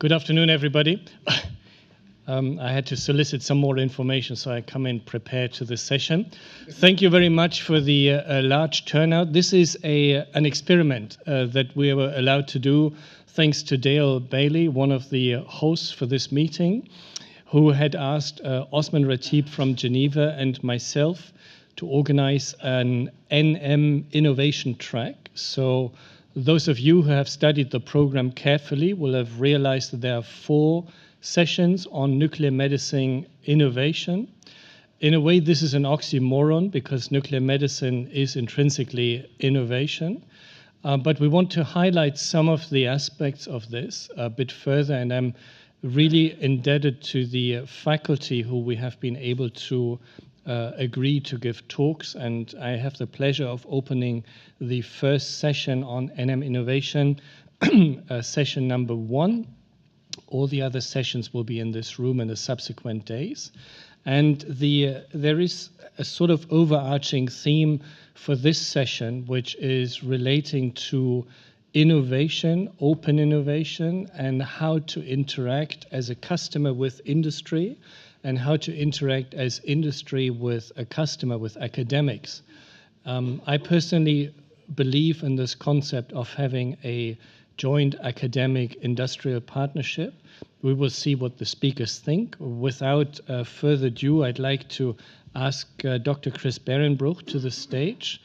Good afternoon, everybody. I had to solicit some more information, so I come in prepared to this session. Thank you very much for the large turnout. This is an experiment that we were allowed to do thanks to Dale Bailey, one of the hosts for this meeting, who had asked Osman Ratib from Geneva and myself to organize an NM innovation track. So those of you who have studied the program carefully will have realized that there are 4 sessions on nuclear medicine innovation. In a way, this is an oxymoron because nuclear medicine is intrinsically innovation. But we want to highlight some of the aspects of this a bit further, and I'm really indebted to the faculty who we have been able to agree to give talks, and I have the pleasure of opening the first session on NM innovation, session number 1. All the other sessions will be in this room in the subsequent days. And there is a sort of overarching theme for this session, which is relating to innovation, open innovation, and how to interact as a customer with industry, and how to interact as industry with a customer, with academics. I personally believe in this concept of having a joint academic industrial partnership. We will see what the speakers think. Without further ado, I'd like to ask Dr. Chris Behrenbruch to the stage.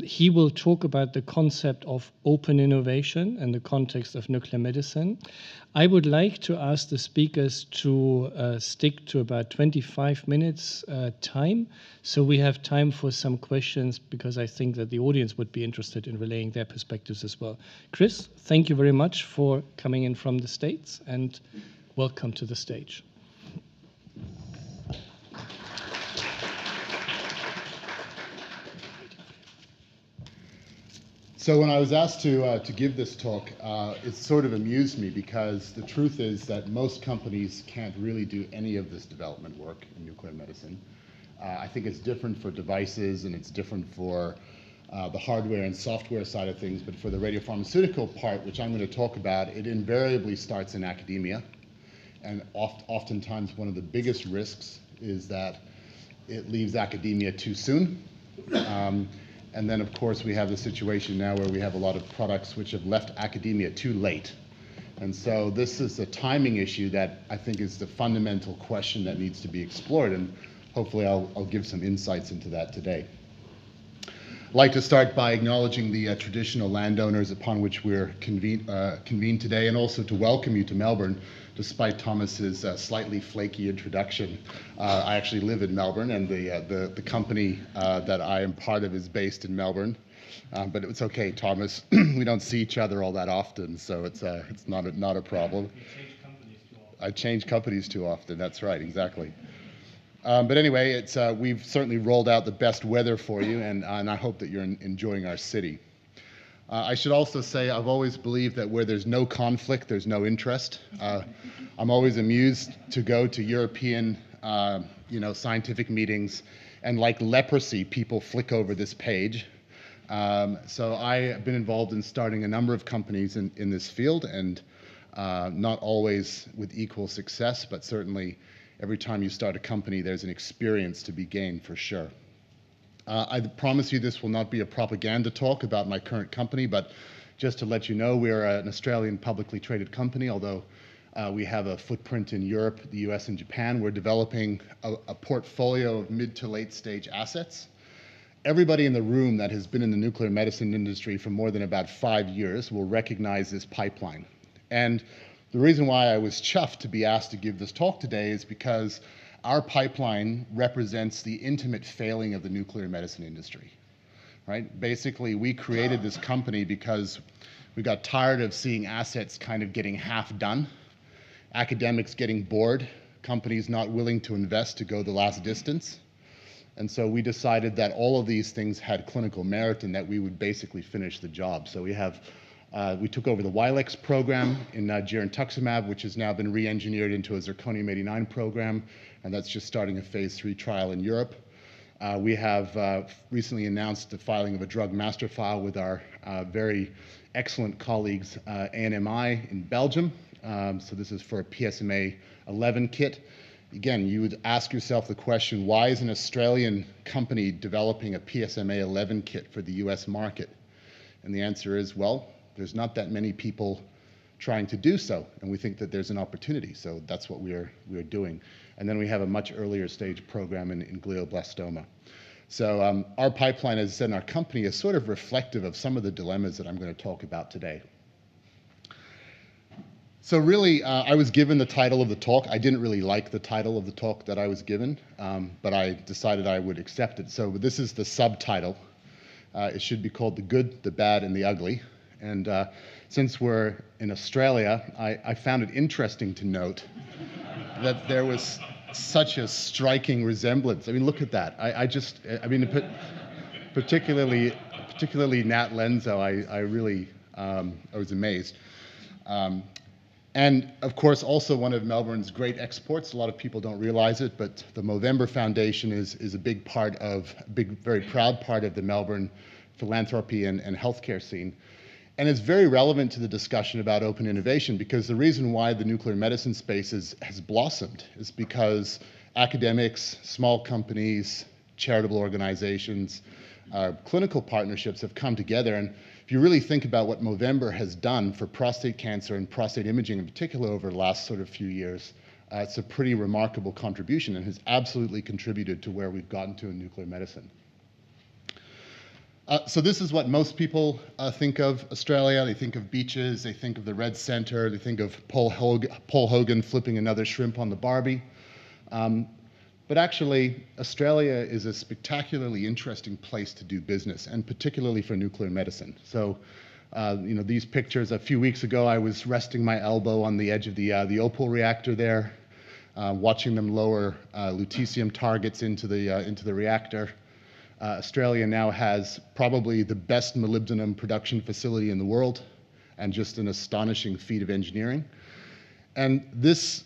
He will talk about the concept of open innovation in the context of nuclear medicine. I would like to ask the speakers to stick to about 25 minutes time, so we have time for some questions, because I think that the audience would be interested in relaying their perspectives as well. Chris, thank you very much for coming in from the States, and welcome to the stage. So when I was asked to give this talk, it sort of amused me, because the truth is that most companies can't really do any of this development work in nuclear medicine. I think it's different for devices, and it's different for the hardware and software side of things, but for the radiopharmaceutical part, which I'm going to talk about, it invariably starts in academia. And oftentimes one of the biggest risks is that it leaves academia too soon. And then, of course, we have the situation now where we have a lot of products which have left academia too late. And so this is a timing issue that I think is the fundamental question that needs to be explored, and hopefully I'll give some insights into that today. I'd like to start by acknowledging the traditional landowners upon which we're convened today, and also to welcome you to Melbourne, despite Thomas's slightly flaky introduction. I actually live in Melbourne, and the company that I am part of is based in Melbourne. But it's okay, Thomas. We don't see each other all that often, so it's not a problem. I change companies too often. That's right, exactly. But anyway, we've certainly rolled out the best weather for you, and I hope that you're enjoying our city. I should also say I've always believed that where there's no conflict, there's no interest. I'm always amused to go to European scientific meetings, and like leprosy, people flick over this page. So I have been involved in starting a number of companies in this field, and not always with equal success, but certainly every time you start a company, there's an experience to be gained for sure. I promise you this will not be a propaganda talk about my current company, but just to let you know, we're an Australian publicly traded company, although we have a footprint in Europe, the US, and Japan. We're developing a portfolio of mid to late stage assets. Everybody in the room that has been in the nuclear medicine industry for more than about 5 years will recognize this pipeline. And the reason why I was chuffed to be asked to give this talk today is because our pipeline represents the intimate failing of the nuclear medicine industry, right? Basically, we created this company because we got tired of seeing assets kind of getting half done, academics getting bored, companies not willing to invest to go the last distance. And so we decided that all of these things had clinical merit and that we would basically finish the job. So we took over the Wilex program in girentuximab, which has now been re-engineered into a zirconium-89 program, and that's just starting a phase 3 trial in Europe. We have recently announced the filing of a drug master file with our very excellent colleagues ANMI in Belgium, So this is for a PSMA 11 kit. Again, you would ask yourself the question, why is an Australian company developing a PSMA 11 kit for the US market? And the answer is, well, there's not that many people trying to do so, and we think that there's an opportunity, so that's what we're doing. And then we have a much earlier stage program in glioblastoma. So our pipeline, as I said, in our company is sort of reflective of some of the dilemmas that I'm going to talk about today. So really, I was given the title of the talk. I didn't really like the title of the talk that I was given, but I decided I would accept it. So this is the subtitle. It should be called The Good, the Bad, and the Ugly. And since we're in Australia, I found it interesting to note that there was such a striking resemblance. I mean, look at that. I mean, particularly Nat Lenzo, I was amazed. And of course, also one of Melbourne's great exports. A lot of people don't realize it, but the Movember Foundation is a big part of, very proud part of the Melbourne philanthropy and healthcare scene. And it's very relevant to the discussion about open innovation, because the reason why the nuclear medicine space has blossomed is because academics, small companies, charitable organizations, clinical partnerships have come together. And if you really think about what Movember has done for prostate cancer and prostate imaging in particular over the last sort of few years, it's a pretty remarkable contribution and has absolutely contributed to where we've gotten to in nuclear medicine. So this is what most people think of Australia. They think of beaches, they think of the Red Centre, they think of Paul Hogan flipping another shrimp on the Barbie. But actually, Australia is a spectacularly interesting place to do business, and particularly for nuclear medicine. So, you know, these pictures, a few weeks ago, I was resting my elbow on the edge of the Opal reactor there, watching them lower lutetium targets into the reactor. Australia now has probably the best molybdenum production facility in the world, and just an astonishing feat of engineering. And this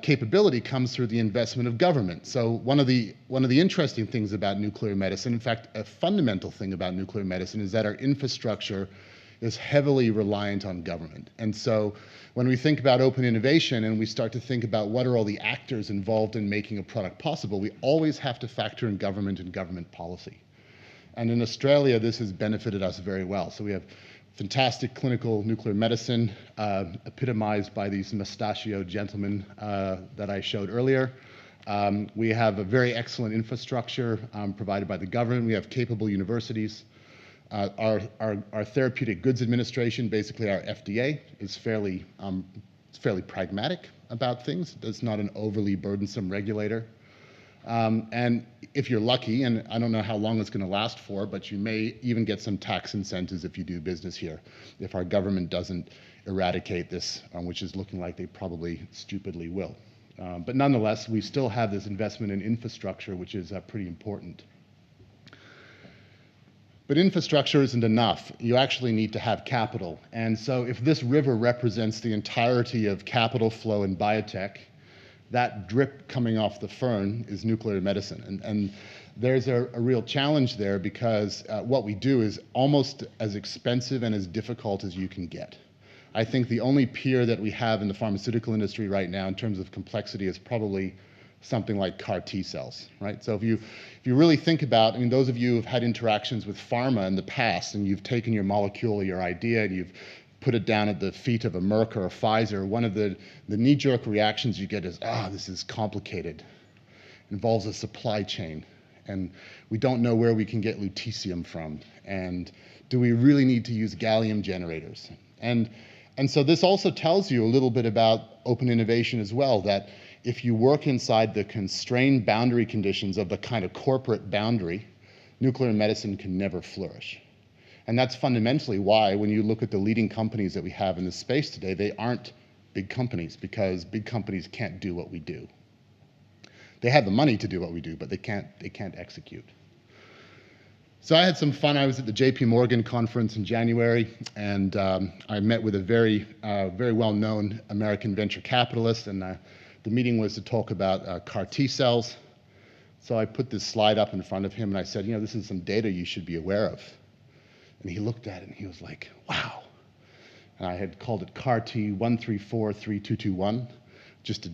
capability comes through the investment of government. So one of the interesting things about nuclear medicine, in fact, a fundamental thing about nuclear medicine, is that our infrastructure is heavily reliant on government. And so when we think about open innovation and we start to think about what are all the actors involved in making a product possible, we always have to factor in government and government policy. And in Australia, this has benefited us very well. So we have fantastic clinical nuclear medicine, epitomized by these mustachioed gentlemen that I showed earlier. We have a very excellent infrastructure provided by the government. We have capable universities. Our Therapeutic Goods Administration, basically our FDA, is fairly pragmatic about things. It's not an overly burdensome regulator. And if you're lucky, and I don't know how long it's going to last for, but you may even get some tax incentives if you do business here, if our government doesn't eradicate this, which is looking like they probably stupidly will. But nonetheless, we still have this investment in infrastructure, which is pretty important. But infrastructure isn't enough. You actually need to have capital. And so if this river represents the entirety of capital flow in biotech, that drip coming off the fern is nuclear medicine. And there's a real challenge there, because what we do is almost as expensive and as difficult as you can get. I think the only peer that we have in the pharmaceutical industry right now in terms of complexity is probably something like CAR T cells, right? So if you really think about, I mean, those of you who've had interactions with pharma in the past, and you've taken your molecule or your idea and you've put it down at the feet of a Merck or a Pfizer, one of the knee-jerk reactions you get is, this is complicated. It involves a supply chain, and we don't know where we can get lutetium from, and do we really need to use gallium generators? And so this also tells you a little bit about open innovation as well, that if you work inside the constrained boundary conditions of the kind of corporate boundary, nuclear medicine can never flourish. And that's fundamentally why, when you look at the leading companies that we have in this space today, they aren't big companies, because big companies can't do what we do. They have the money to do what we do, but they can't execute. So I had some fun. I was at the JP Morgan conference in January, and I met with a very well-known American venture capitalist, and the meeting was to talk about CAR T cells. So I put this slide up in front of him, and I said, this is some data you should be aware of. And he looked at it and he was like, wow. And I had called it CAR-T 1343221, just to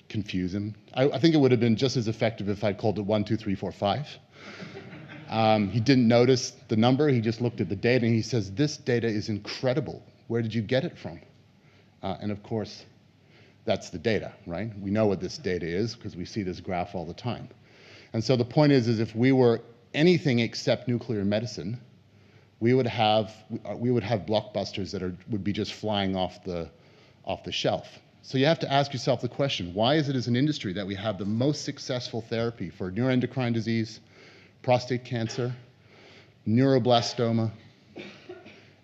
confuse him. I think it would have been just as effective if I'd called it 12345. He didn't notice the number, he just looked at the data and he says, "This data is incredible. Where did you get it from?" And of course, that's the data, right? We know what this data is because we see this graph all the time. And so the point is if we were anything except nuclear medicine, we would have blockbusters that would be just flying off the shelf. So you have to ask yourself the question, why is it as an industry that we have the most successful therapy for neuroendocrine disease, prostate cancer, neuroblastoma,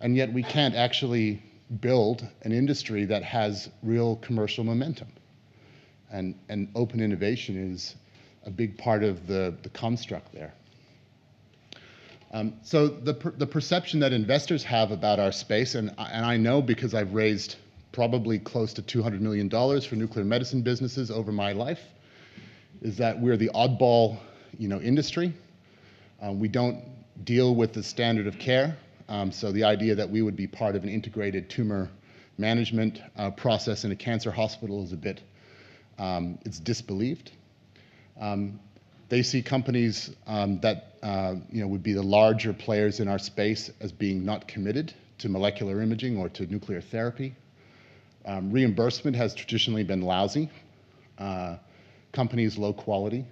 and yet we can't actually build an industry that has real commercial momentum? And open innovation is a big part of the construct there. So the perception that investors have about our space, and I know because I've raised probably close to $200 million for nuclear medicine businesses over my life, is that we're the oddball, industry. We don't deal with the standard of care. So the idea that we would be part of an integrated tumor management process in a cancer hospital is a bit, it's disbelieved. They see companies that would be the larger players in our space as being not committed to molecular imaging or to nuclear therapy. Reimbursement has traditionally been lousy. Companies low quality,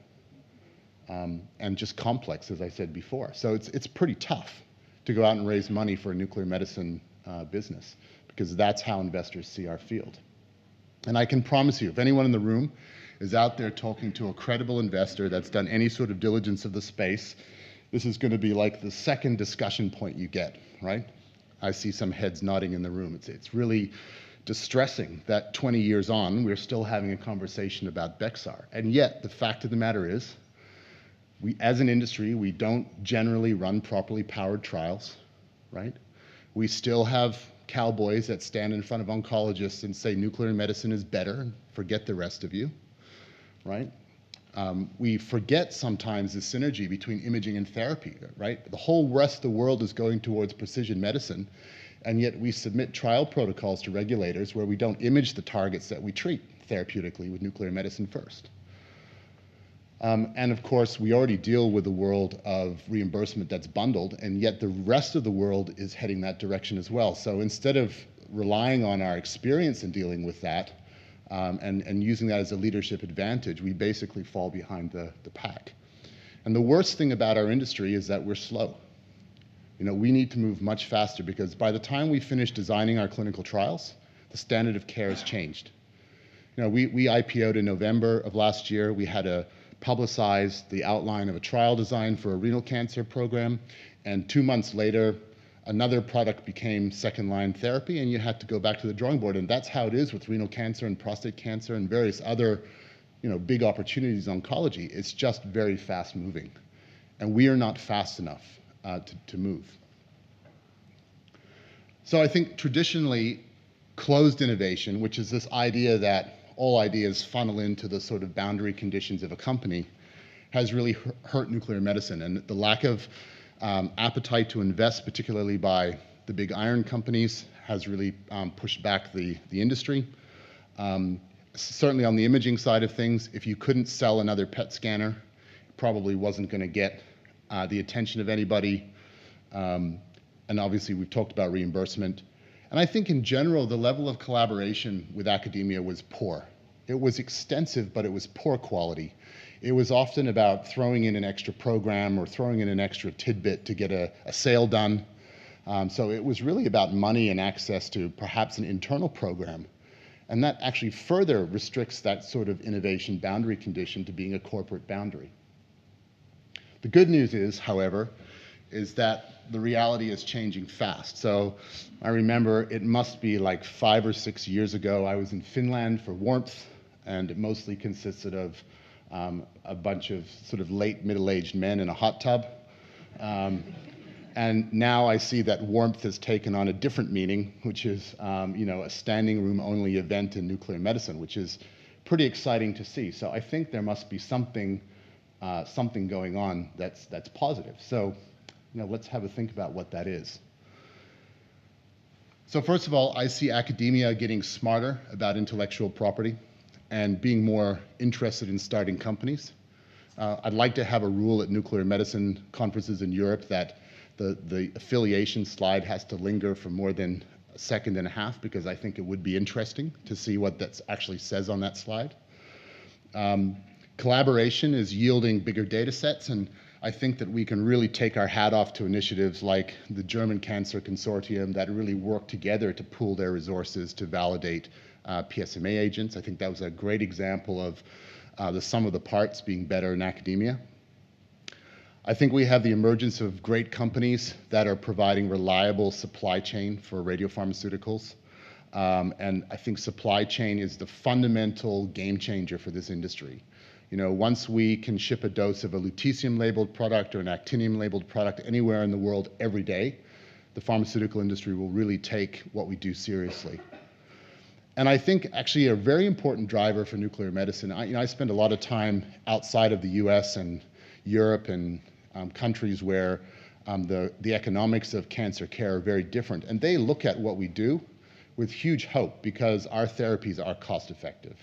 and just complex, as I said before. So it's pretty tough to go out and raise money for a nuclear medicine business, because that's how investors see our field. And I can promise you, if anyone in the room is out there talking to a credible investor that's done any sort of diligence of the space, this is going to be like the second discussion point you get, right? I see some heads nodding in the room. It's really distressing that 20 years on, we're still having a conversation about Bexxar. And yet, the fact of the matter is, as an industry, we don't generally run properly powered trials, right? We still have cowboys that stand in front of oncologists and say nuclear medicine is better, and forget the rest of you, right? We forget sometimes the synergy between imaging and therapy, right? The whole rest of the world is going towards precision medicine, and yet we submit trial protocols to regulators where we don't image the targets that we treat therapeutically with nuclear medicine first. And of course, we already deal with a world of reimbursement that's bundled, and yet the rest of the world is heading that direction as well. So instead of relying on our experience in dealing with that, and using that as a leadership advantage, we basically fall behind the pack. And the worst thing about our industry is that we're slow. We need to move much faster, because by the time we finish designing our clinical trials, the standard of care has changed. We IPO'd in November of last year. We had to publicize the outline of a trial design for a renal cancer program, and 2 months later, another product became second-line therapy, and you had to go back to the drawing board. And that's how it is with renal cancer and prostate cancer and various other, big opportunities in oncology. It's just very fast-moving, and we are not fast enough to move. So I think traditionally, closed innovation, which is this idea that all ideas funnel into the sort of boundary conditions of a company, has really hurt nuclear medicine. And the lack of appetite to invest, particularly by the big iron companies, has really pushed back the industry. Certainly on the imaging side of things, if you couldn't sell another PET scanner, it probably wasn't going to get the attention of anybody. And obviously we've talked about reimbursement. And I think in general, the level of collaboration with academia was poor. It was extensive, but it was poor quality. It was often about throwing in an extra program or throwing in an extra tidbit to get a sale done. So it was really about money and access to perhaps an internal program. And that actually further restricts that sort of innovation boundary condition to being a corporate boundary. The good news is, however, is that the reality is changing fast. So I remember it must be like 5 or 6 years ago, I was in Finland for warmth, and it mostly consisted of a bunch of sort of late middle-aged men in a hot tub. And now I see that warmth has taken on a different meaning, which is a standing room only event in nuclear medicine, which is pretty exciting to see. So I think there must be something going on that's positive. So let's have a think about what that is. So first of all, I see academia getting smarter about intellectual property and being more interested in starting companies. I'd like to have a rule at nuclear medicine conferences in Europe that the affiliation slide has to linger for more than a second and a half, because I think it would be interesting to see what that actually says on that slide. Collaboration is yielding bigger data sets, and I think that we can really take our hat off to initiatives like the German Cancer Consortium that really work together to pool their resources to validate PSMA agents. I think that was a great example of the sum of the parts being better in academia. I think we have the emergence of great companies that are providing reliable supply chain for radiopharmaceuticals. And I think supply chain is the fundamental game changer for this industry. You know, once we can ship a dose of a lutetium-labeled product or an actinium-labeled product anywhere in the world every day, the pharmaceutical industry will really take what we do seriously. And I think actually a very important driver for nuclear medicine, I spend a lot of time outside of the US and Europe and countries where the economics of cancer care are very different. And they look at what we do with huge hope because our therapies are cost effective.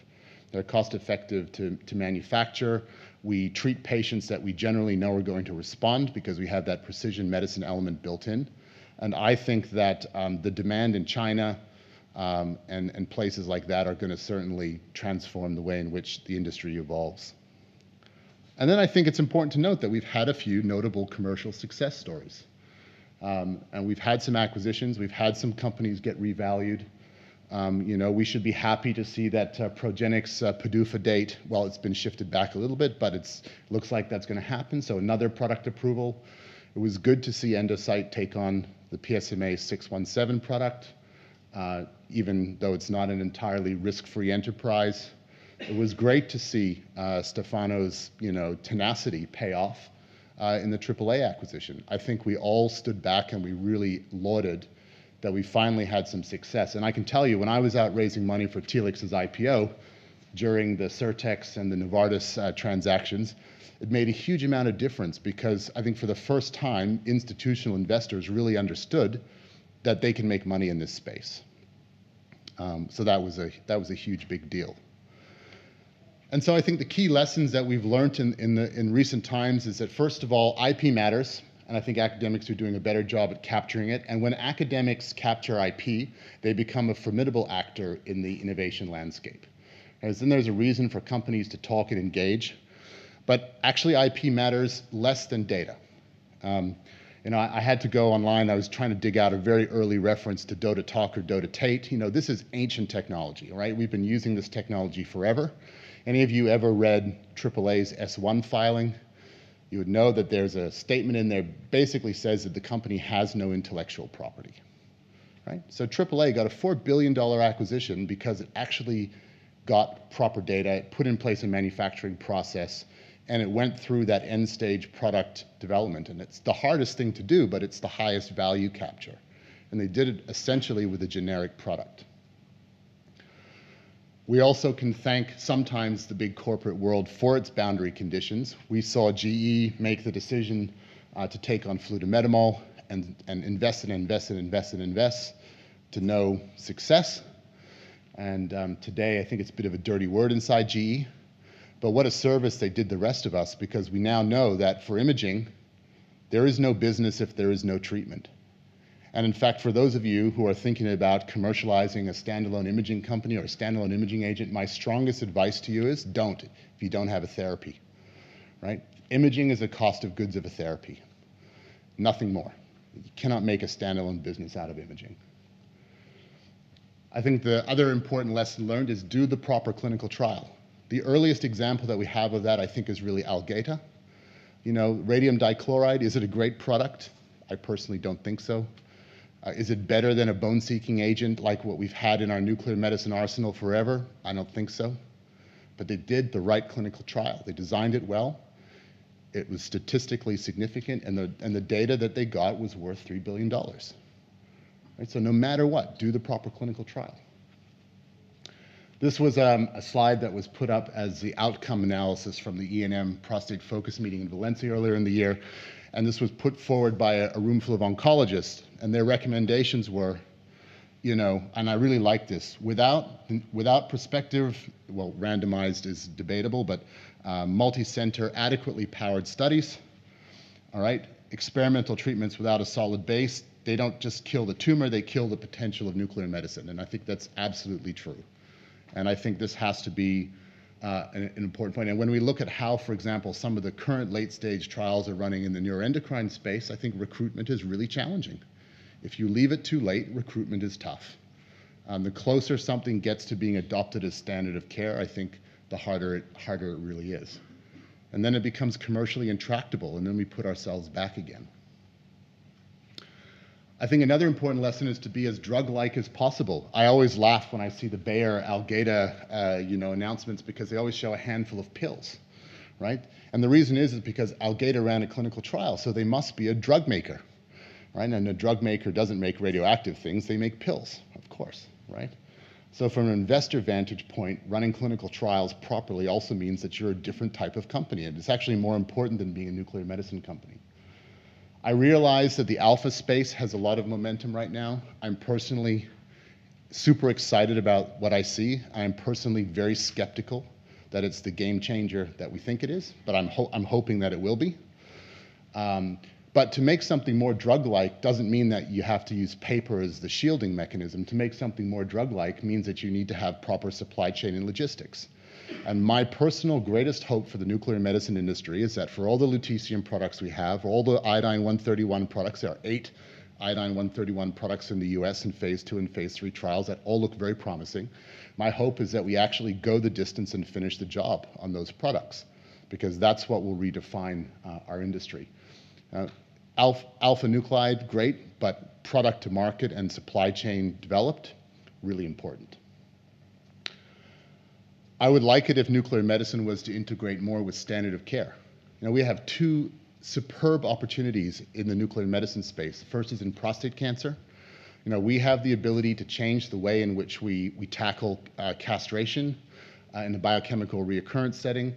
They're cost effective to manufacture. We treat patients that we generally know are going to respond because we have that precision medicine element built in. And I think that the demand in China and places like that are going to certainly transform the way in which the industry evolves. And then I think it's important to note that we've had a few notable commercial success stories. And we've had some acquisitions, we've had some companies get revalued. You know, we should be happy to see that Progenics PDUFA date, well, it's been shifted back a little bit, but it looks like that's going to happen. So another product approval. It was good to see Endocyte take on the PSMA 617 product, even though it's not an entirely risk-free enterprise. It was great to see Stefano's, tenacity pay off in the AAA acquisition. I think we all stood back and we really lauded that we finally had some success. And I can tell you, when I was out raising money for Telix's IPO during the Certex and the Novartis transactions, it made a huge amount of difference because I think for the first time, institutional investors really understood that they can make money in this space. So that was a huge, big deal. And so I think the key lessons that we've learned in recent times is that, first of all, IP matters. And I think academics are doing a better job at capturing it. And when academics capture IP, they become a formidable actor in the innovation landscape. And then there's a reason for companies to talk and engage. But actually, IP matters less than data. I had to go online. I was trying to dig out a very early reference to DOTA-TOC or DOTA-TATE. This is ancient technology, right? We've been using this technology forever. Any of you ever read AAA's S1 filing? You would know that there's a statement in there basically says that the company has no intellectual property, right? So AAA got a $4 billion acquisition because it actually got proper data, it put in place a manufacturing process, and it went through that end stage product development. And it's the hardest thing to do, but it's the highest value capture. And they did it essentially with a generic product. We also can thank sometimes the big corporate world for its boundary conditions. We saw GE make the decision to take on flutamidamol and invest to no success. And today, I think it's a bit of a dirty word inside GE. But what a service they did the rest of us, because we now know that for imaging, there is no business if there is no treatment. And in fact, for those of you who are thinking about commercializing a standalone imaging company or a standalone imaging agent, my strongest advice to you is don't, if you don't have a therapy, right? Imaging is a cost of goods of a therapy, nothing more. You cannot make a standalone business out of imaging. I think the other important lesson learned is do the proper clinical trial. The earliest example that we have of that, I think, is really Algeta. Radium dichloride, is it a great product? I personally don't think so. Is it better than a bone-seeking agent like what we've had in our nuclear medicine arsenal forever? I don't think so. But they did the right clinical trial. They designed it well. It was statistically significant, and the data that they got was worth $3 billion. Right? So no matter what, do the proper clinical trial. This was a slide that was put up as the outcome analysis from the E&M prostate focus meeting in Valencia earlier in the year. And this was put forward by a room full of oncologists. And their recommendations were, and I really like this, without prospective, well, randomized is debatable, but multi-center, adequately powered studies, all right? Experimental treatments without a solid base, they don't just kill the tumor, they kill the potential of nuclear medicine. And I think that's absolutely true. And I think this has to be an important point. And when we look at how, for example, some of the current late-stage trials are running in the neuroendocrine space, I think recruitment is really challenging. If you leave it too late, recruitment is tough. The closer something gets to being adopted as standard of care, I think the harder it really is. And then it becomes commercially intractable, and then we put ourselves back again. I think another important lesson is to be as drug-like as possible. I always laugh when I see the Bayer Algeta announcements, because they always show a handful of pills, right? And the reason is because Algeta ran a clinical trial, so they must be a drug maker, right? And a drug maker doesn't make radioactive things, they make pills, of course, right? So from an investor vantage point, running clinical trials properly also means that you're a different type of company, and it's actually more important than being a nuclear medicine company. I realize that the alpha space has a lot of momentum right now. I'm personally super excited about what I see. I'm personally very skeptical that it's the game changer that we think it is, but I'm hoping that it will be. But to make something more drug-like doesn't mean that you have to use paper as the shielding mechanism. To make something more drug-like means that you need to have proper supply chain and logistics. And my personal greatest hope for the nuclear medicine industry is that for all the lutetium products we have, all the iodine-131 products, there are 8 iodine-131 products in the US in phase 2 and phase 3 trials that all look very promising. My hope is that we actually go the distance and finish the job on those products, because that's what will redefine our industry. Alpha nuclide, great, but product to market and supply chain developed, really important. I would like it if nuclear medicine was to integrate more with standard of care. We have 2 superb opportunities in the nuclear medicine space. The first is in prostate cancer. We have the ability to change the way in which we tackle castration in the biochemical reoccurrence setting.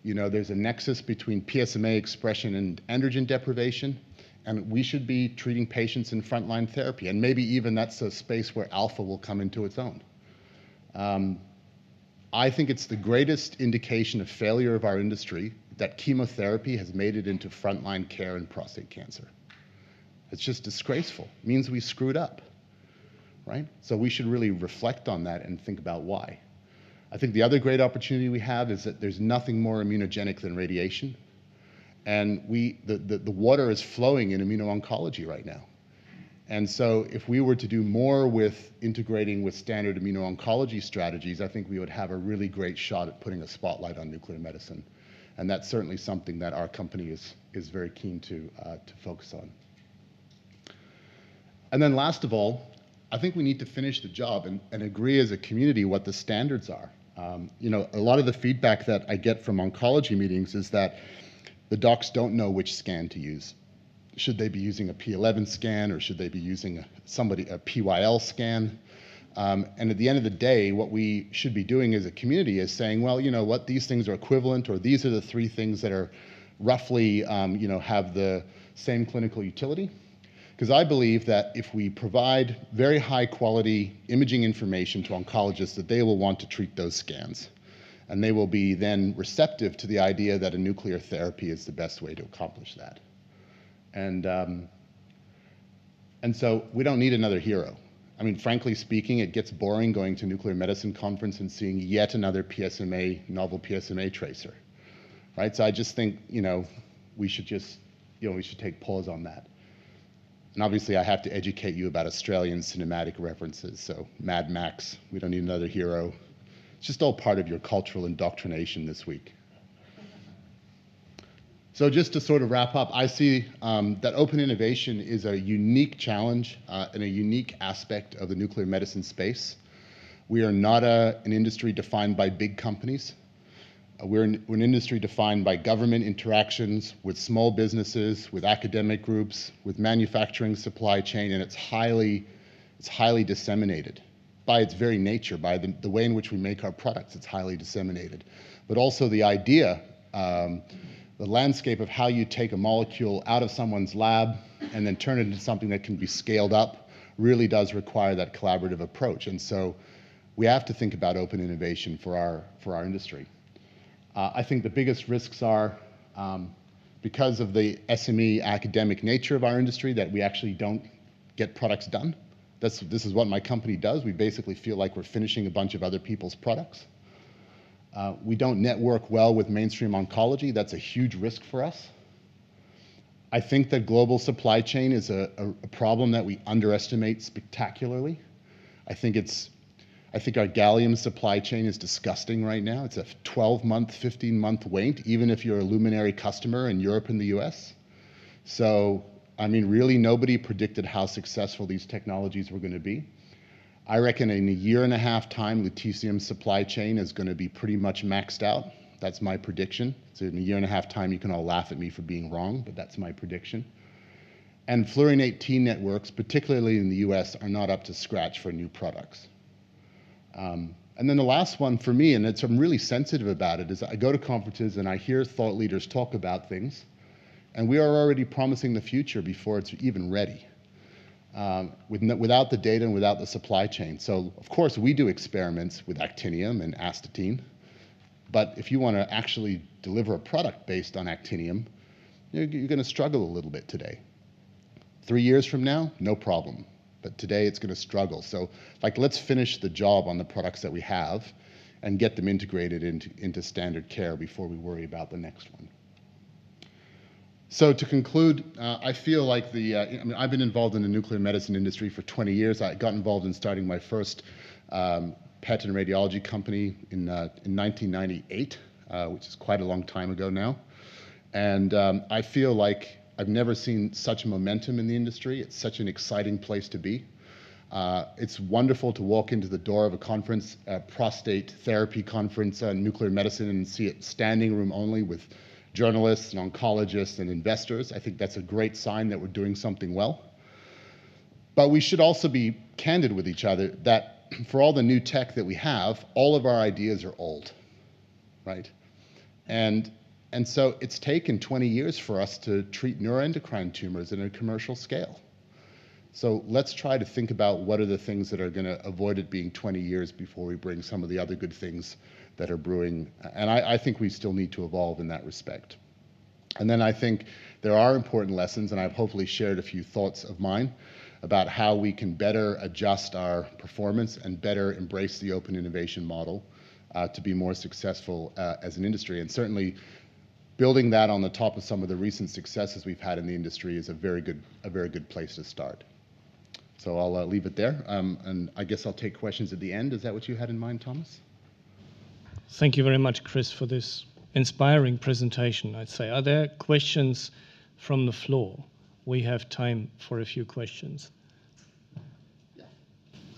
There's a nexus between PSMA expression and androgen deprivation, and we should be treating patients in frontline therapy. And maybe even that's a space where alpha will come into its own. I think it's the greatest indication of failure of our industry that chemotherapy has made it into frontline care in prostate cancer. It's just disgraceful. It means we screwed up, right? So we should really reflect on that and think about why. I think the other great opportunity we have is that there's nothing more immunogenic than radiation. And the water is flowing in immuno-oncology right now. And so if we were to do more with integrating with standard immuno-oncology strategies, I think we would have a really great shot at putting a spotlight on nuclear medicine. And that's certainly something that our company is very keen to focus on. And then last of all, I think we need to finish the job and agree as a community what the standards are. A lot of the feedback that I get from oncology meetings is that the docs don't know which scan to use. Should they be using a P11 scan, or should they be using a PYL scan? And at the end of the day, what we should be doing as a community is saying, well, you know what, these things are equivalent, or these are the 3 things that are roughly, have the same clinical utility. Because I believe that if we provide very high quality imaging information to oncologists, that they will want to treat those scans. And they will be then receptive to the idea that a nuclear therapy is the best way to accomplish that. And so we don't need another hero. I mean, frankly speaking, it gets boring going to a nuclear medicine conference and seeing yet another novel PSMA tracer, right? So I just think, we should just, we should take pause on that. And obviously I have to educate you about Australian cinematic references. So Mad Max, we don't need another hero. It's just all part of your cultural indoctrination this week. So just to sort of wrap up, I see that open innovation is a unique challenge and a unique aspect of the nuclear medicine space. We are not an industry defined by big companies. We're an industry defined by government interactions with small businesses, with academic groups, with manufacturing supply chain, and it's highly disseminated. By its very nature, by the way in which we make our products, it's highly disseminated. But also the idea, the landscape of how you take a molecule out of someone's lab and then turn it into something that can be scaled up really does require that collaborative approach. And so we have to think about open innovation for our industry. I think the biggest risks are because of the SME academic nature of our industry, that we actually don't get products done. This is what my company does. We basically feel like we're finishing a bunch of other people's products. We don't network well with mainstream oncology. That's a huge risk for us. I think that global supply chain is a problem that we underestimate spectacularly. I think our gallium supply chain is disgusting right now. It's a 12-month, 15-month wait, even if you're a luminary customer in Europe and the US. So, I mean, really nobody predicted how successful these technologies were going to be. I reckon in a year and a half time, lutetium supply chain is going to be pretty much maxed out. That's my prediction. So in a year and a half time, you can all laugh at me for being wrong, but that's my prediction. And fluorinate T networks, particularly in the US, are not up to scratch for new products. And then the last one for me, and I'm really sensitive about it, is I go to conferences and I hear thought leaders talk about things, and we are already promising the future before it's even ready, without the data and without the supply chain. So, of course, we do experiments with actinium and astatine, but if you want to actually deliver a product based on actinium, you're going to struggle a little bit today. 3 years from now, no problem. But today it's going to struggle. So, let's finish the job on the products that we have and get them integrated into standard care before we worry about the next one. So to conclude, I feel like I've been involved in the nuclear medicine industry for 20 years. I got involved in starting my first PET and radiology company in 1998, which is quite a long time ago now. And I feel like I've never seen such momentum in the industry. It's such an exciting place to be. It's wonderful to walk into the door of a conference, a prostate therapy conference on nuclear medicine, and see it standing room only with journalists and oncologists and investors. I think that's a great sign that we're doing something well. But we should also be candid with each other that for all the new tech that we have, all of our ideas are old, right? And so it's taken 20 years for us to treat neuroendocrine tumors in a commercial scale. So let's try to think about what are the things that are going to avoid it being 20 years before we bring some of the other good things that are brewing. And I think we still need to evolve in that respect. And then I think there are important lessons, and I've hopefully shared a few thoughts of mine about how we can better adjust our performance and better embrace the open innovation model to be more successful as an industry. And certainly building that on the top of some of the recent successes we've had in the industry is a very good place to start. So I'll leave it there, and I guess I'll take questions at the end. Is that what you had in mind, Thomas? Thank you very much, Chris, for this inspiring presentation, I'd say. Are there questions from the floor? We have time for a few questions. Yeah.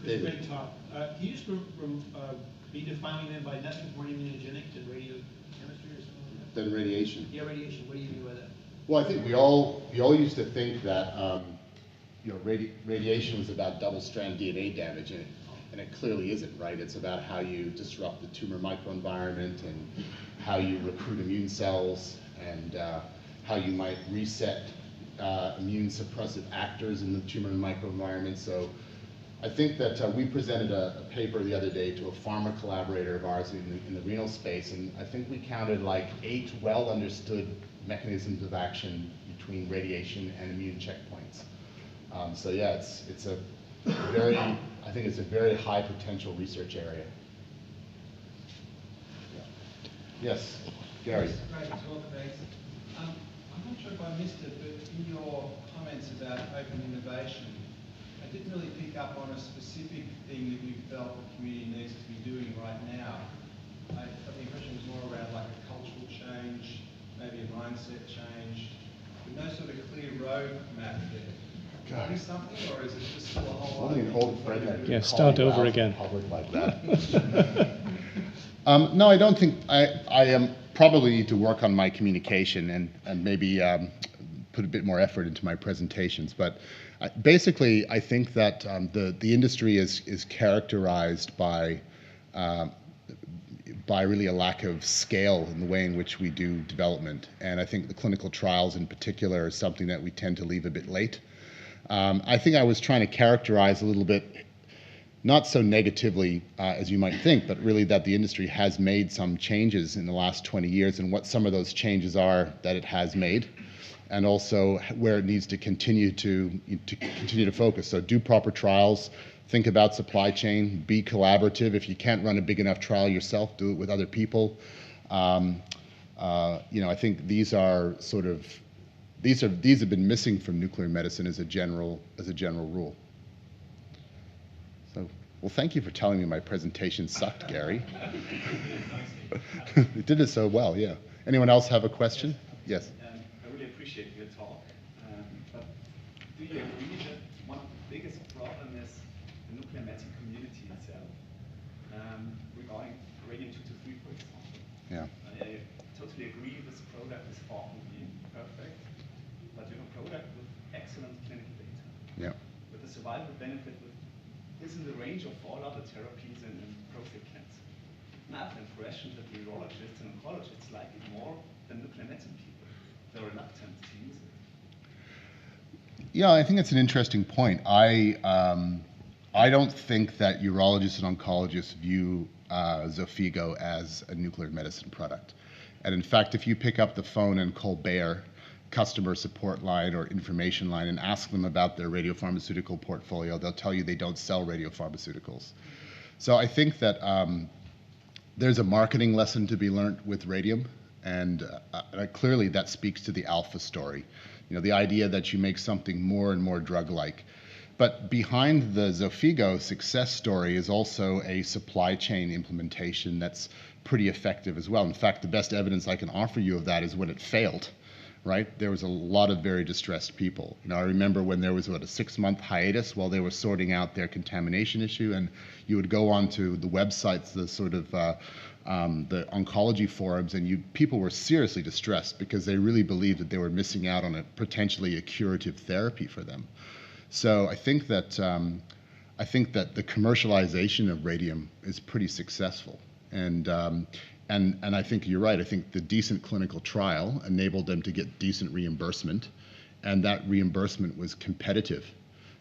David. Great talk. Can you just be defining them by nothing more immunogenic than radiochemistry or something like that? Than radiation. Yeah, radiation. What do you mean by that? Well, I think we all used to think that radiation was about double-strand DNA damage, and it clearly isn't, right? It's about how you disrupt the tumor microenvironment and how you recruit immune cells and how you might reset immune suppressive actors in the tumor microenvironment. So I think that we presented a paper the other day to a pharma collaborator of ours in the renal space, and I think we counted like 8 well-understood mechanisms of action between radiation and immune checkpoints. So yeah, it's a very, I think it's a very high potential research area. Yeah. Yes, Gary. Great talk, thanks. I'm not sure if I missed it, but in your comments about open innovation, I didn't really pick up on a specific thing that you felt the community needs to be doing right now. I thought the impression was more around like a cultural change, maybe a mindset change, with no sort of clear roadmap there. God. Something, or is it just still a whole only an old friend that yeah, start over again. Public like that. No, I don't think I probably need to work on my communication and maybe put a bit more effort into my presentations. But basically, I think that the industry is characterized by really a lack of scale in the way in which we do development. And I think the clinical trials in particular is something that we tend to leave a bit late. I think I was trying to characterize a little bit, not so negatively as you might think, but really that the industry has made some changes in the last 20 years and what some of those changes are that it has made, and also where it needs to continue to focus. So do proper trials, think about supply chain, be collaborative. If you can't run a big enough trial yourself, do it with other people. I think these have been missing from nuclear medicine as a general rule. So, well, thank you for telling me my presentation sucked, Gary. It did it so well, yeah. Anyone else have a question? Yes. I really appreciate your talk, but do you agree that one of the biggest problems is the nuclear medicine community itself, regarding radium-223, for example? Yeah. I totally agree this product is far from being perfect, but you have a product with excellent clinical data. Yeah. With the survival benefit is in the range of all other therapies in prostate cancer. And I have the impression that the urologists and oncologists like it more than nuclear medicine people. They're reluctant to use it. Yeah, I think it's an interesting point. I don't think that urologists and oncologists view Xofigo as a nuclear medicine product. And in fact, if you pick up the phone and call Bayer customer support line or information line and ask them about their radiopharmaceutical portfolio, they'll tell you they don't sell radiopharmaceuticals. So I think that there's a marketing lesson to be learned with radium, and clearly that speaks to the alpha story. The idea that you make something more and more drug-like. But behind the Xofigo success story is also a supply chain implementation that's pretty effective as well. In fact, the best evidence I can offer you of that is when it failed, right? There was a lot of very distressed people. I remember when there was a 6-month hiatus while they were sorting out their contamination issue, and you would go onto the websites, the oncology forums, and people were seriously distressed because they really believed that they were missing out on potentially a curative therapy for them. So I think that the commercialization of radium is pretty successful, and I think you're right. I think the decent clinical trial enabled them to get decent reimbursement, and that reimbursement was competitive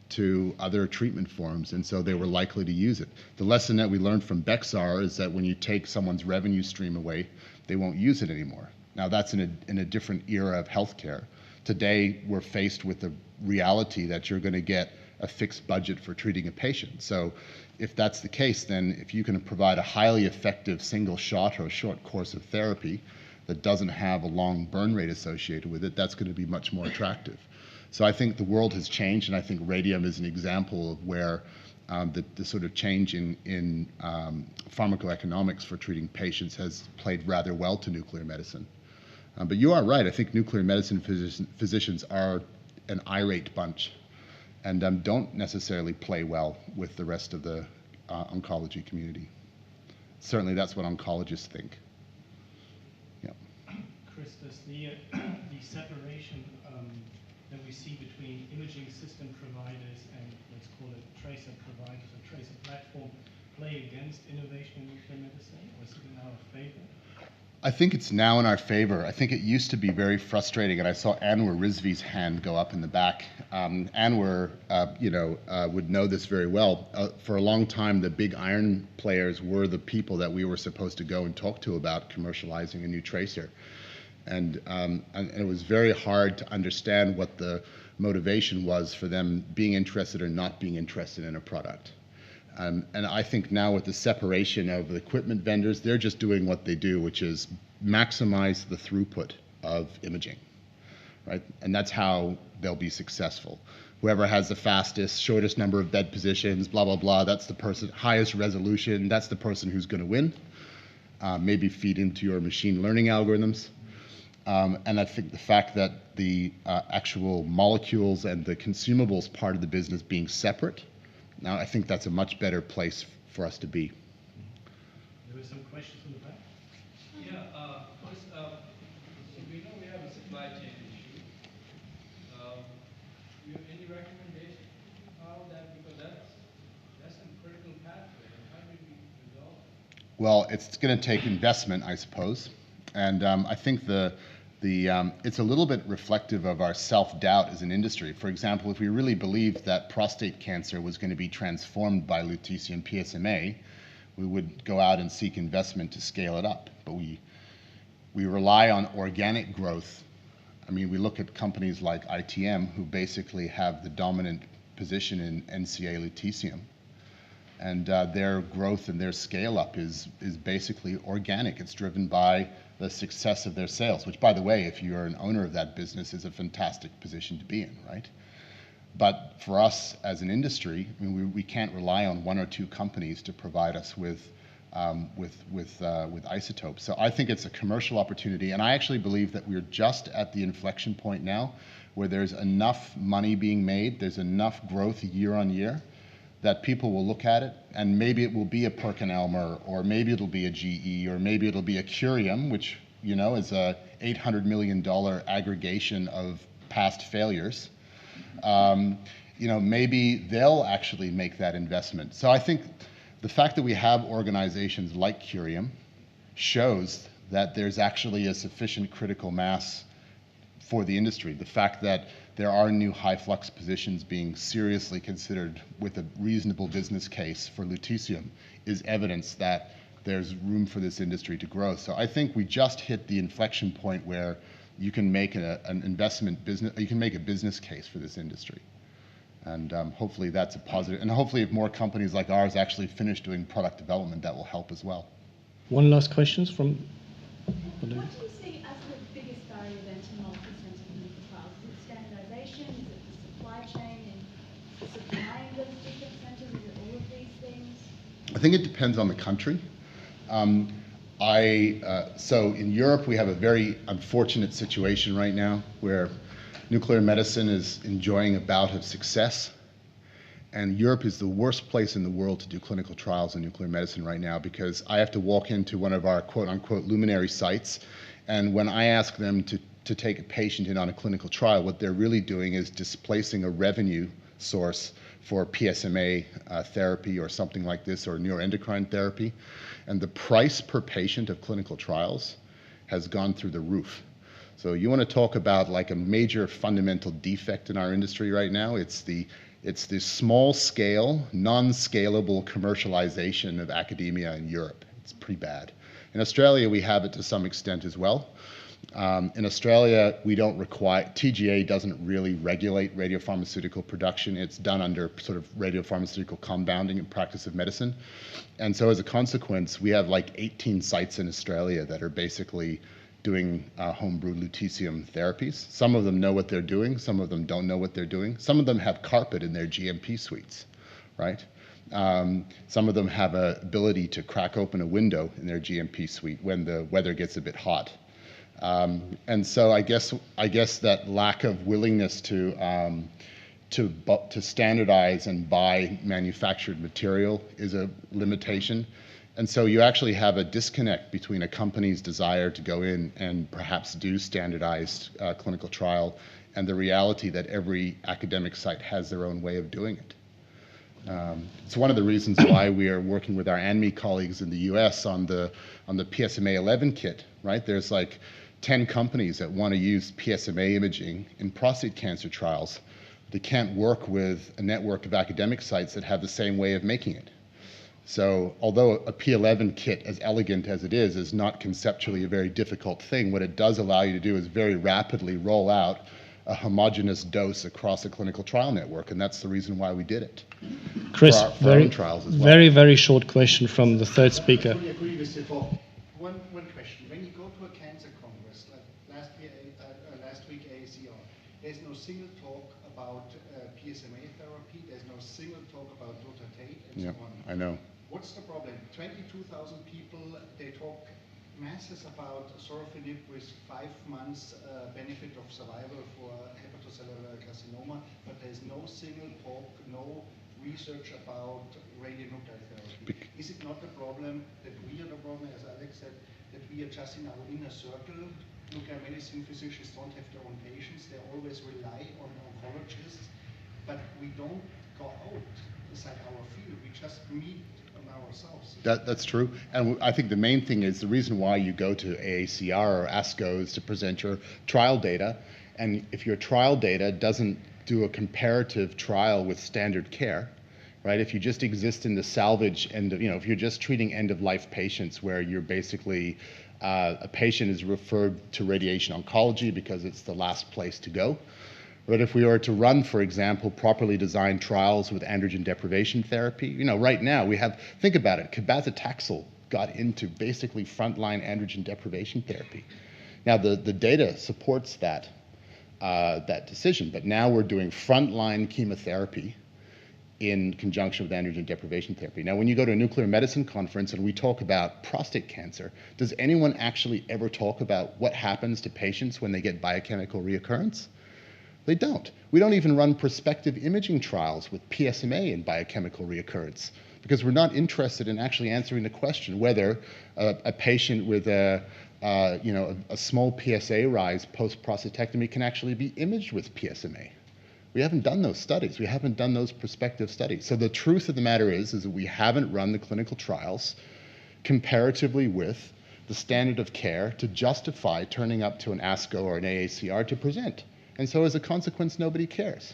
to other treatment forms, and so they were likely to use it. The lesson that we learned from Bexxar is that when you take someone's revenue stream away, they won't use it anymore. Now that's in a different era of healthcare. Today we're faced with the reality that you're going to get a fixed budget for treating a patient. So if that's the case, then if you can provide a highly effective single shot or a short course of therapy that doesn't have a long burn rate associated with it, that's going to be much more attractive. So I think the world has changed, and I think radium is an example of where the sort of change in pharmacoeconomics for treating patients has played rather well to nuclear medicine. But you are right. I think nuclear medicine physicians are an irate bunch and don't necessarily play well with the rest of the oncology community. Certainly that's what oncologists think. Yeah. Chris, does the separation that we see between imaging system providers and let's call it tracer providers or tracer platform play against innovation in nuclear medicine, or is it in our favor? I think it's now in our favor. I think it used to be very frustrating, and I saw Anwar Rizvi's hand go up in the back. Anwar, would know this very well. For a long time, the big iron players were the people that we were supposed to go and talk to about commercializing a new tracer. And it was very hard to understand what the motivation was for them being interested or not being interested in a product. And I think now with the separation of the equipment vendors, they're just doing what they do, which is maximize the throughput of imaging, right? And that's how they'll be successful. Whoever has the fastest, shortest number of bed positions, blah, blah, blah, that's the person, highest resolution, that's the person who's going to win. Maybe feed into your machine learning algorithms. And I think the fact that the actual molecules and the consumables part of the business being separate, now I think that's a much better place for us to be. There were some questions in the back. Yeah, Chris, we know we have a supply chain issue. Do you have any recommendation how that, because that's a critical pathway, and how do we resolve it? Well, it's going to take investment, I suppose. And I think the It's a little bit reflective of our self-doubt as an industry. For example, if we really believed that prostate cancer was going to be transformed by lutetium PSMA, we would go out and seek investment to scale it up. But we rely on organic growth. I mean, we look at companies like ITM, who basically have the dominant position in NCA lutetium. And their growth and their scale up is basically organic. It's driven by the success of their sales, which, by the way, if you're an owner of that business, is a fantastic position to be in, right? But for us as an industry, I mean, we can't rely on one or two companies to provide us with isotopes. So I think it's a commercial opportunity, and I actually believe that we're just at the inflection point now where there's enough money being made, there's enough growth year on year, that people will look at it, and maybe it will be a PerkinElmer, or maybe it'll be a GE, or maybe it'll be a Curium, which, you know, is a $800 million aggregation of past failures. You know, maybe they'll actually make that investment. So I think the fact that we have organizations like Curium shows that there's actually a sufficient critical mass for the industry. The fact that there are new high flux positions being seriously considered with a reasonable business case for lutetium is evidence that there's room for this industry to grow. So I think we just hit the inflection point where you can make an investment business, you can make a business case for this industry. And hopefully that's a positive. And hopefully if more companies like ours actually finish doing product development, that will help as well. One last question from... What do you see as the biggest barrier then to multi-center clinical trials? Is it standardization? Is it the supply chain and supplying those different centers? Is it all of these things? I think it depends on the country. So in Europe, we have a very unfortunate situation right now where nuclear medicine is enjoying a bout of success. And Europe is the worst place in the world to do clinical trials in nuclear medicine right now, because I have to walk into one of our quote-unquote luminary sites, and when I ask them to take a patient in on a clinical trial, what they're really doing is displacing a revenue source for PSMA therapy or something like this, or neuroendocrine therapy. And the price per patient of clinical trials has gone through the roof. So you want to talk about like a major fundamental defect in our industry right now, it's the small scale, non-scalable commercialization of academia in Europe. It's pretty bad. In Australia, we have it to some extent as well. In Australia, we don't require, TGA doesn't really regulate radiopharmaceutical production. It's done under sort of radiopharmaceutical compounding and practice of medicine. And so as a consequence, we have like 18 sites in Australia that are basically doing homebrew lutetium therapies. Some of them know what they're doing, some of them don't know what they're doing. Some of them have carpet in their GMP suites, right? Some of them have an ability to crack open a window in their GMP suite when the weather gets a bit hot. And so I guess that lack of willingness to standardize and buy manufactured material is a limitation. And so you actually have a disconnect between a company's desire to go in and perhaps do standardized clinical trial and the reality that every academic site has their own way of doing it. It's one of the reasons why we are working with our ANMI colleagues in the US on the PSMA 11 kit, right? There's like 10 companies that want to use PSMA imaging in prostate cancer trials. They can't work with a network of academic sites that have the same way of making it. So although a P11 kit, as elegant as it is not conceptually a very difficult thing, what it does allow you to do is very rapidly roll out a homogeneous dose across a clinical trial network, and that's the reason why we did it. Chris, for our own trials as well. Very, very short question from the third speaker. I fully agree with your talk. One question. When you go to a cancer congress, like last week AACR, there's no single talk about PSMA therapy, there's no single talk about dotatate and so on. I know. What's the problem? 22,000 people, they talk masses about sorafenib with 5 months benefit of survival for hepatocellular carcinoma, but there's no single talk, no research about radionuclide therapy. Is it not the problem that we are the problem, as Alex said, that we are just in our inner circle? Nuclear medicine physicians don't have their own patients, they always rely on oncologists, but we don't go out inside our field. We just meet ourselves. That's true. And I think the main thing is the reason why you go to AACR or ASCO is to present your trial data. And if your trial data doesn't do a comparative trial with standard care, right? If you just exist in the salvage end of, if you're just treating end-of-life patients where you're basically, a patient is referred to radiation oncology because it's the last place to go. But if we were to run, for example, properly designed trials with androgen deprivation therapy, right now we have, think about it, cabazitaxel got into basically frontline androgen deprivation therapy. Now the data supports that decision, but now we're doing frontline chemotherapy in conjunction with androgen deprivation therapy. Now, when you go to a nuclear medicine conference and we talk about prostate cancer, does anyone actually ever talk about what happens to patients when they get biochemical reoccurrence? They don't. We don't even run prospective imaging trials with PSMA in biochemical reoccurrence because we're not interested in actually answering the question whether a patient with a small PSA rise post-prostatectomy can actually be imaged with PSMA. We haven't done those studies. We haven't done those prospective studies. So the truth of the matter is that we haven't run the clinical trials comparatively with the standard of care to justify turning up to an ASCO or an AACR to present. And so as a consequence, nobody cares.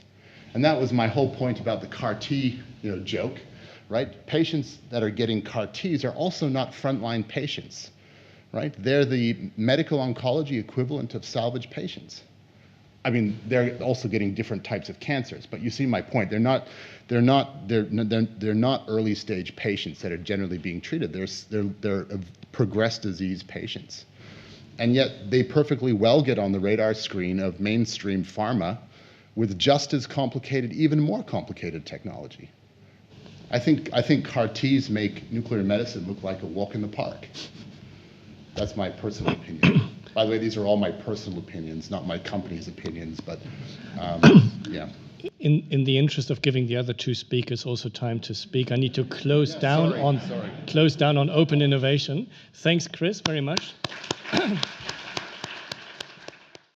And that was my whole point about the CAR T joke, right? Patients that are getting CAR Ts are also not frontline patients, right? They're the medical oncology equivalent of salvage patients. I mean, they're also getting different types of cancers, but you see my point. They're not early stage patients that are generally being treated. They're progressed disease patients. And yet they perfectly well get on the radar screen of mainstream pharma with just as complicated, even more complicated technology. I think CAR Ts make nuclear medicine look like a walk in the park. That's my personal opinion. By the way, these are all my personal opinions, not my company's opinions, but yeah. In the interest of giving the other two speakers also time to speak, I need to close down on open innovation. Thanks, Chris, very much.